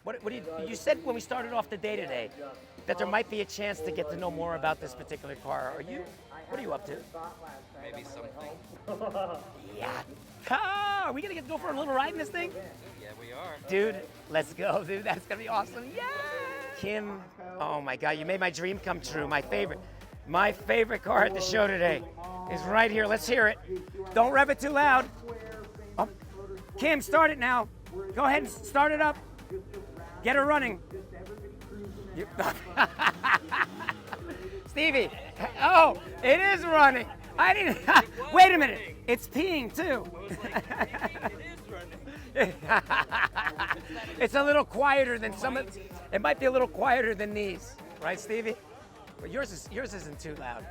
What you said when we started off the day today that there might be a chance to get to know more about this particular car. What are you up to? Maybe something. Yeah. Are we gonna go for a little ride in this thing? Yeah, we are. Dude, let's go, dude. That's gonna be awesome. Yeah! Kim, oh my God, you made my dream come true. My favorite car at the show today is right here. Let's hear it. Don't rev it too loud. Oh. Kim, start it now. Go ahead and start it up. Get her running. Stevie, oh, it is running. I didn't, wait a minute. It's peeing too. It's a little quieter than some of, it might be a little quieter than these. Right, Stevie? But yours isn't too loud.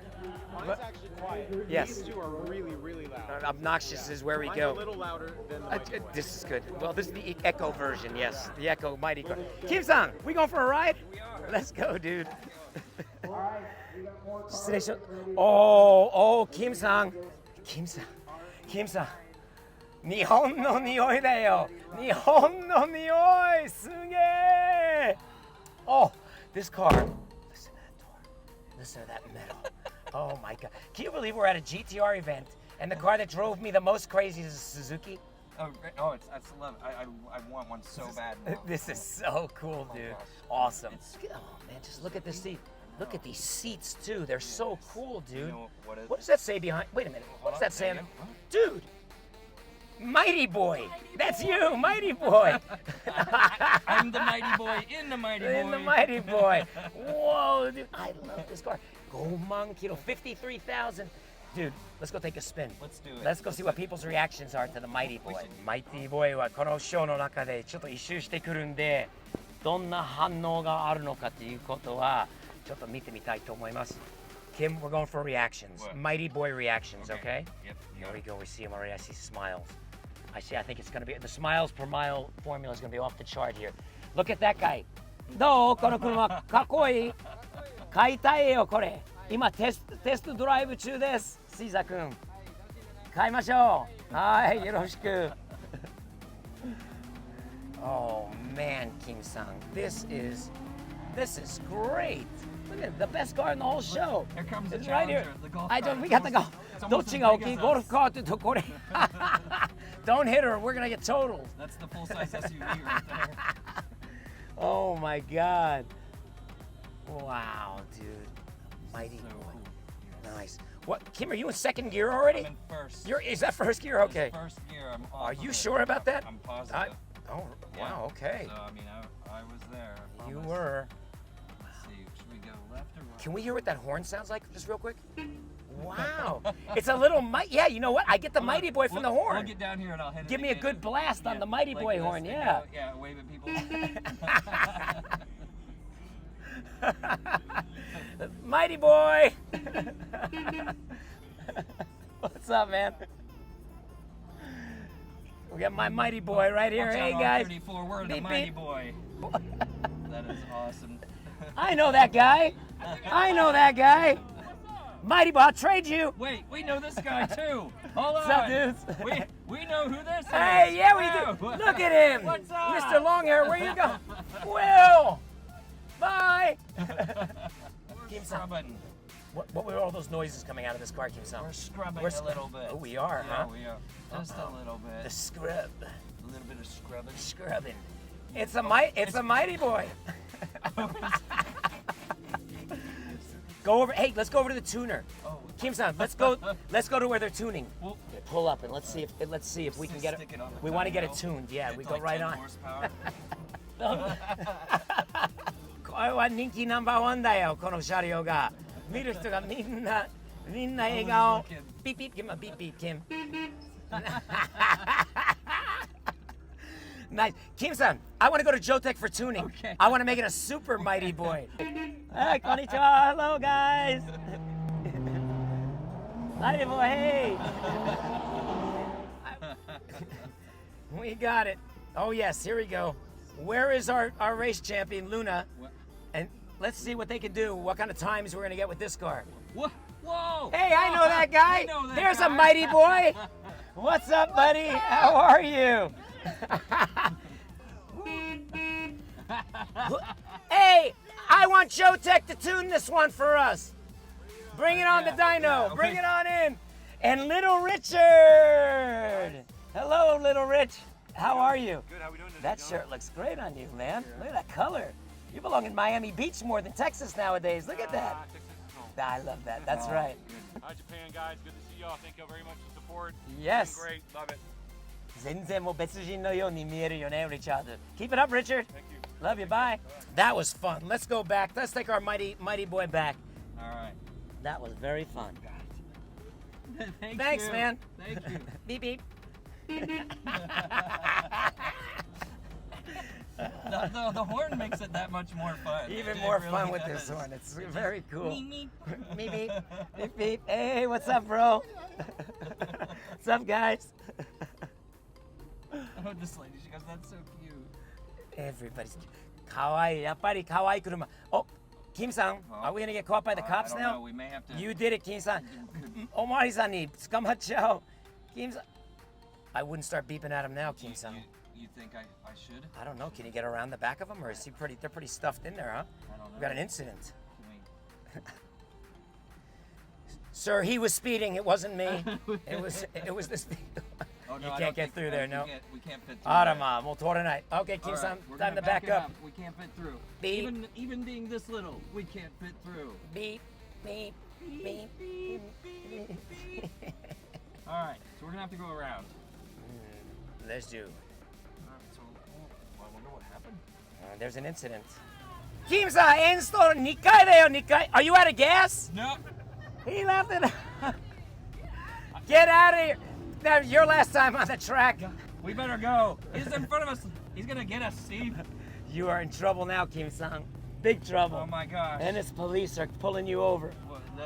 Mine's actually quiet. Yes. These two are really, really loud. Obnoxious is where we Mine's go. a little louder than the Mighty Boy. This is good. Well, this is the Echo version, yes. The Echo Mighty car. Kim-san, we going for a ride? We are. Let's go, dude. Oh, Kim-san. Kim-san. 日本の匂いだよ。日本の匂い。すげえ。Oh, this car. Listen to that door. Listen to that metal. Oh my God. Can you believe we're at a GTR event and the car that drove me the most crazy is a Suzuki? Oh, great. Oh, I love it. I want one so bad now. This is so cool, dude. gosh. Awesome. Oh man, just look at this seat. Look at these seats too. They're so cool, dude. You know what is What does that say behind? Wait a minute. What does that say? Hold on. Dude, Mighty Boy. That's you, Mighty Boy. I'm the Mighty Boy in the Mighty Boy. In the Mighty Boy. Whoa, dude. I love this car. 5万キロ, 53,000. Dude, let's go take a spin. Let's do it. Let's go see what people's reactions are to the Mighty Boy. Mighty Boy はこのショーの中でちょっと一周してくるんで、どんな反応があるのかということはちょっと見てみたいと思います。Kim, we're going for reactions. What? Mighty Boy reactions, okay? Yep. Here we go. We see him already. I see smiles. I think it's going to be, the smiles per mile formula is going to be off the chart here. Look at that guy. どうこの車、かっこいい。買いたいよ、これ。今テストドライブ中です。シーザ君。買いましょう。はい、よろしく。Oh man, Kim-san, this is great. Look at it, the best car in the whole show. Here comes the It's right here. Challenger, the golf We cart. got the golf. It's どっ almost ち as が大 big きい as ゴル us. フカートとこれ。Don't hit her. We're gonna get totaled. That's the full-size SUV right there. Oh my God. Wow, dude. Mighty So Boy. cool. Nice. What, Kim, are you in second gear already? I'm in first. Is that first gear? Okay. First gear. I'm off Are of you it. sure about that? I'm positive. Oh, Yeah. wow, okay. So I mean, I was there. I You promise. were. Let's see. Should we go left or right? Can we hear what that horn sounds like just real quick? Wow. It's a little, yeah, you know what? I get the Mighty Boy from the We'll horn. get down here and I'll hit it. Give me a again. good blast on the Mighty Like Boy this horn, and yeah. go, yeah, wave at people. Mighty Boy! What's up, man? We got my Mighty Boy right here. Watch Hey, out, guys. 34, we're the Beep, Mighty beep. Boy. That is awesome. I know that guy. I know that guy. Mighty Boy, I'll trade you. Wait, we know this guy too. Hold What's on. up, dudes? We know who this is. Hey, yeah, we do. Wow. Look at him. What's up? Mr. Longhair, where you go? Will. Bye. We're Kim-san. scrubbing. What were all those noises coming out of this car, Kim-san? We're scrubbing We're a little bit. Oh, we are, yeah, huh? we are. Just a little bit. The scrub. A little bit of scrubbing. Scrubbing. It's a Mighty Boy. Go over. Hey, let's go over to the tuner. Oh. Kim-san, let's go to where they're tuning. Well, Pull up and let's see if we can get it. Stick it on the We want to get it dyno. tuned. Yeah, It's we go like right 10 on. horsepower. これは人気ナンバーワンだよ、この車両が。見る人がみんな笑顔。ピッピッ、Kim, beep beep, Kim. Nice. Kim-san, I want to go to Jotech for tuning. Okay. I want to make it a super Mighty Boy. Hi, konnichiwa. Hello, guys. Mighty Boy, hey. We got it. Oh, yes, here we go. Where is our race champion, Luna? What? And let's see what they can do, what kind of times we're going to get with this car. Whoa! Whoa! Hey, I know that guy. I know that There's guy. a Mighty Boy. What's up, buddy? How are you? Hey, I want Jotek to tune this one for us. Bring it on the dyno. Bring it on in. And Little Richard. Hello, Little Rich. How are you? Good, how we doing today? That shirt looks great on you, man. Look at that color. You belong in Miami Beach more than Texas nowadays. Look at that. I love that. That's right. Hi, Japan guys. Good to see y'all. Thank y'all very much for the support. Yes. Doing great. Love it. 全然もう別人のように見えるよね, Richard. Keep it up, Richard. Thank you. Love you. Bye. That was fun. Let's go back. Let's take our mighty boy back. All right. That was very fun. Thanks, man. Thank you. Beep beep. The horn makes it that much more fun. Even It more really fun with does. this one. It's very cool. Meep, meep. Beep beep. Beep beep. Hey, what's up, bro? What's up, guys? Oh, this lady, she goes, that's so cute. Everybody's kawaii. やっぱり可愛い車. Oh, Kim-san, are we gonna get caught by the cops I don't now? know. We may have to. You did it, Kim-san. Omari-san に捕まっちゃう. Kim-san. I wouldn't start beeping at him now, Kim-san. You think I should? I don't know. Can you get around the back of him, or is he pretty? They're pretty stuffed in there, huh? I don't know. We got an incident. Wait. Sir, he was speeding. It wasn't me. It was the speed. Oh, no, You I can't don't get think- through there, no. We can't fit through. あら there. まあ、もう通れない. Okay, All right, Kim-san, we're time gonna to back it up. We can't fit through. Beep. Even being this little, we can't fit through. Beep, beep, beep. All right, so we're gonna have to go around. Let's do. All right, so I wonder what happened. There's an incident. Kim-san, エンストール2回だよ、2回. Are you out of gas? No. He left it. Get out of here. That was your last time on the track. We better go. He's in front of us. He's gonna get us, Steve. You are in trouble now, Kim-san. Big trouble. Oh my gosh. And his police are pulling you over.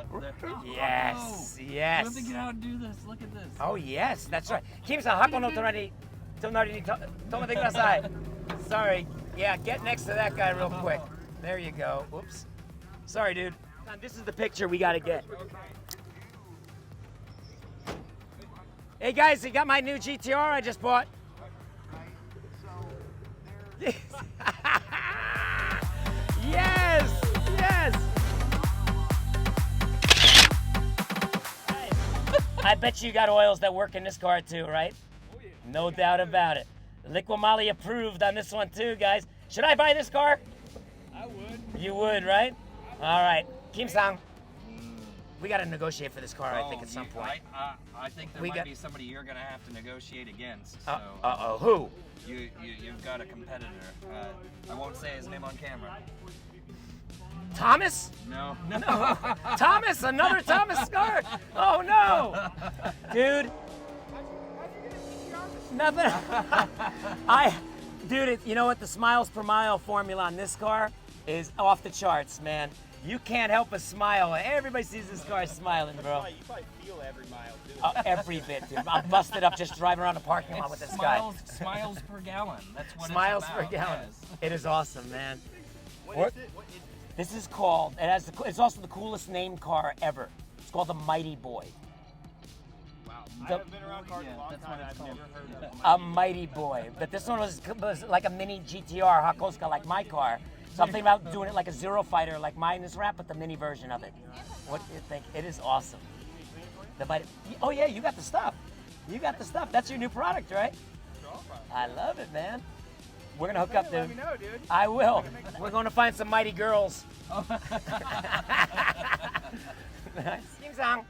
What, Yes, We yes. have to get out and do this. Look at this. Oh, yes, that's right. Kim-san, 箱の隣に止めてください. Sorry. Yeah, get next to that guy real quick. There you go. Whoops. Sorry, dude. This is the picture we gotta get. Hey guys, you got my new GTR I just bought. Yes, yes. I bet you got oils that work in this car too, right? No doubt about it. Liquimali approved on this one too, guys. Should I buy this car? I would. You would, right? All right, Kim-san. We got to negotiate for this car, I think, Oh, at some point. I think there We might got- be somebody you're gonna have to negotiate against. So Uh-oh, who? you've got a competitor. I won't say his name on camera. Thomas? No. Thomas, another Thomas Scar. Oh no, dude. Nothing. Dude, you know what? The smiles per mile formula on this car is off the charts, man. You can't help but smile. Everybody sees this car smiling, bro. You probably feel every mile, too. Every bit, dude. I'm busted up just driving around the parking lot with this guy. Smiles per gallon. That's what Smiles it's per about. gallon. Yes. It is awesome, man. What What? is it? What is it? This is called. It's also the coolest named car ever. It's called the Mighty Boy. Wow. I The- haven't been around cars Yeah, a long that's time. what it's I've never called. heard of A Mighty Boy. But this one was like a mini GTR Hakosuka, like my car. Something about doing it like a Zero Fighter, like mine is wrapped, but the mini version of it. What do you think? It is awesome. The Mighty. Oh yeah, you got the stuff. You got the stuff. That's your new product, right? I love it, man. We're gonna hook up, Let dude. me know, dude. I will. We're going to find some mighty girls. Kim-san,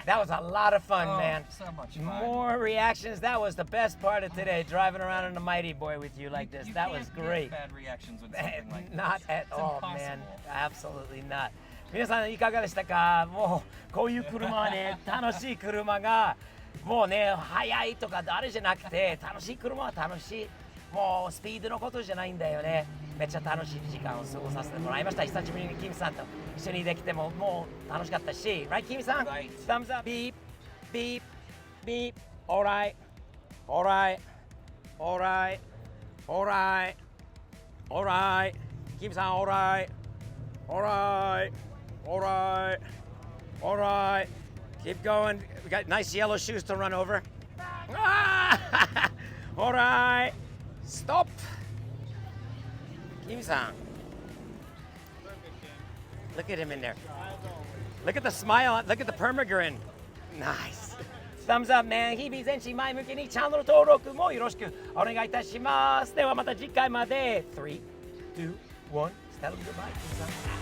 that was a lot of fun, Oh, man. so much fun. More reactions. That was the best part of today, driving around in a Mighty Boy with you like this. You that can't was get great. Bad reactions with something like Not this. at It's all, impossible. man. Absolutely not. 皆さんいかがでしたか？もうこういう車はね、楽しい車がもうね、速いとかあれじゃなくて、楽しい車は楽しい。もうスピードのことじゃないんだよね。めっちゃ楽しい時間を過ごさせてもらいました。久しぶりにキムさんと一緒にできてももう楽しかったし、right キムさん？ Right. Thumbs up. Beep, beep, beep. All right, all right, all right, all right, all right. キムさん、all right, all right, all right, all right. Keep going. We got nice yellow shoes to run over. Ah! All right. Stop. キムさん。Look at him in there. Look at the smile. Look at the permagrin. Nice. Thumbs up, man. 日々全身前向きにチャンネル登録もよろしくお願いいたします。ではまた次回まで。3、2、1。Tell him goodbye, Kim-san.